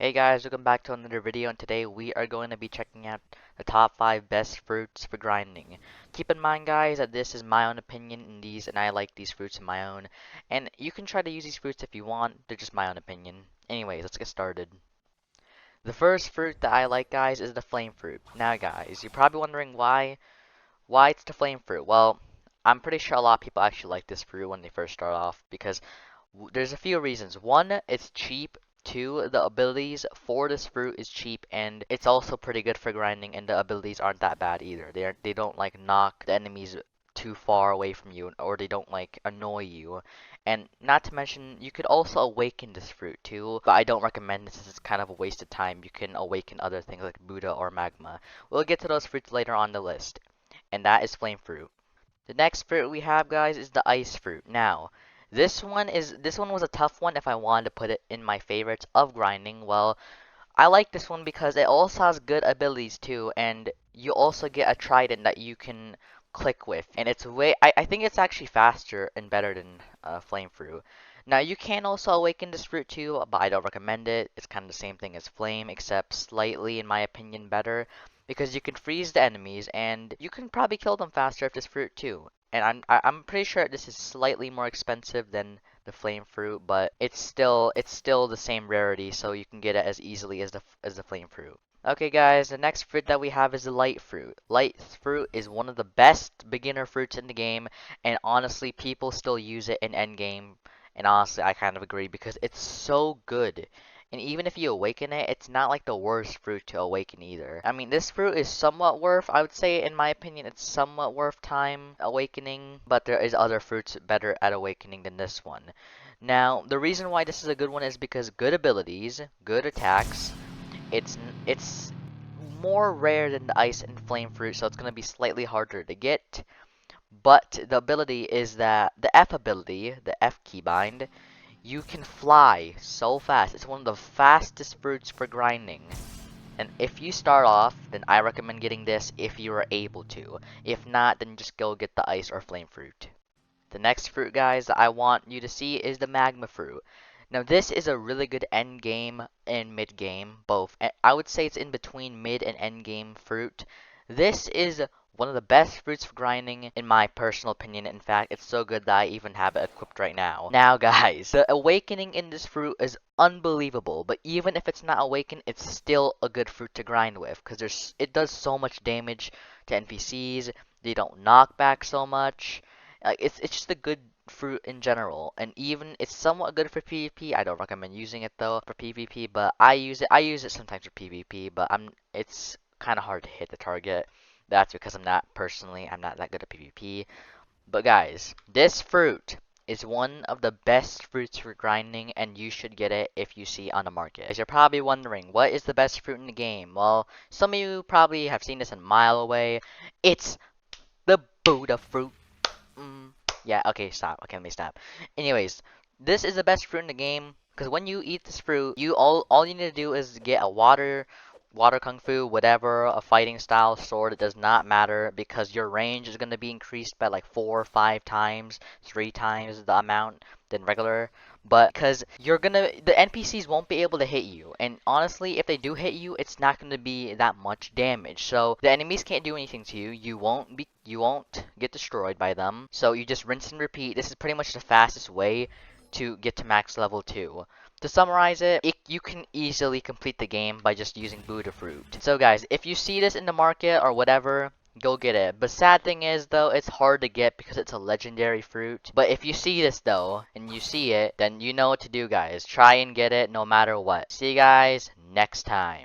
Hey guys, welcome back to another video, and today we are going to be checking out the top 5 best fruits for grinding. Keep in mind guys that this is my own opinion in these, and I like these fruits in my own, and you can try to use these fruits if you want, they're just my own opinion. Anyways, let's get started. The first fruit that I like guys is the flame fruit. Now guys, you're probably wondering why it's the flame fruit. Well, I'm pretty sure a lot of people actually like this fruit when they first start off because there's a few reasons. One, it's cheap. Two, the abilities for this fruit is cheap, and it's also pretty good for grinding, and the abilities aren't that bad either. They don't like knock the enemies too far away from you, or they don't like annoy you. And not to mention, you could also awaken this fruit too, but I don't recommend this. It's kind of a waste of time. You can awaken other things like Buddha or Magma. We'll get to those fruits later on the list, and that is flame fruit. The next fruit we have, guys, is the ice fruit. Now, this one was a tough one if I wanted to put it in my favorites of grinding. Well, I like this one because it also has good abilities too, and you also get a trident that you can click with, and I think it's actually faster and better than flame fruit. Now you can also awaken this fruit too, but I don't recommend it. It's kind of the same thing as flame, except slightly, in my opinion, better, because you can freeze the enemies and you can probably kill them faster with this fruit too. And I'm pretty sure this is slightly more expensive than the flame fruit, but it's still the same rarity, so you can get it as easily as the flame fruit. Okay guys, the next fruit that we have is the light fruit. Light fruit is one of the best beginner fruits in the game, and honestly people still use it in endgame, and honestly I kind of agree because it's so good. And even if you awaken it, it's not like the worst fruit to awaken either. I mean, this fruit is somewhat worth, I would say, in my opinion, it's somewhat worth time awakening, but there is other fruits better at awakening than this one. Now, the reason why this is a good one is because good abilities, good attacks, it's more rare than the ice and flame fruit, so it's going to be slightly harder to get. But the ability is that the F ability, the F keybind, you can fly so fast. It's one of the fastest fruits for grinding. And if you start off, then I recommend getting this if you are able to. If not, then just go get the ice or flame fruit. The next fruit, guys, that I want you to see is the magma fruit. Now, this is a really good end game and mid game, both. I would say it's in between mid and end game fruit. This is one of the best fruits for grinding, in my personal opinion. In fact, it's so good that I even have it equipped right now. Now, guys, the awakening in this fruit is unbelievable, but even if it's not awakened, it's still a good fruit to grind with, because it does so much damage to NPCs. They don't knock back so much. It's just a good fruit in general, and even it's somewhat good for PvP. I don't recommend using it though for PvP, but I use it. I use it sometimes for PvP, but it's kind of hard to hit the target. That's because I'm not that good at PvP. But guys, this fruit is one of the best fruits for grinding, and you should get it if you see on the market. As you're probably wondering, what is the best fruit in the game? Well, some of you probably have seen this a mile away. It's the Buddha fruit. Yeah, okay, stop. Okay, let me stop. Anyways, this is the best fruit in the game because when you eat this fruit, all you need to do is get a water kung fu, whatever, a fighting style sword. It does not matter because your range is going to be increased by like 4 or 5 times, 3 times the amount than regular. But because the NPCs won't be able to hit you, and honestly, if they do hit you, it's not going to be that much damage. So the enemies can't do anything to you. You won't get destroyed by them. So you just rinse and repeat. This is pretty much the fastest way to get to max level 2. To summarize you can easily complete the game by just using Buddha fruit. So guys, if you see this in the market or whatever, go get it. But sad thing is though, it's hard to get because it's a legendary fruit. But if you see this though, and you see it, then you know what to do guys. Try and get it no matter what. See you guys next time.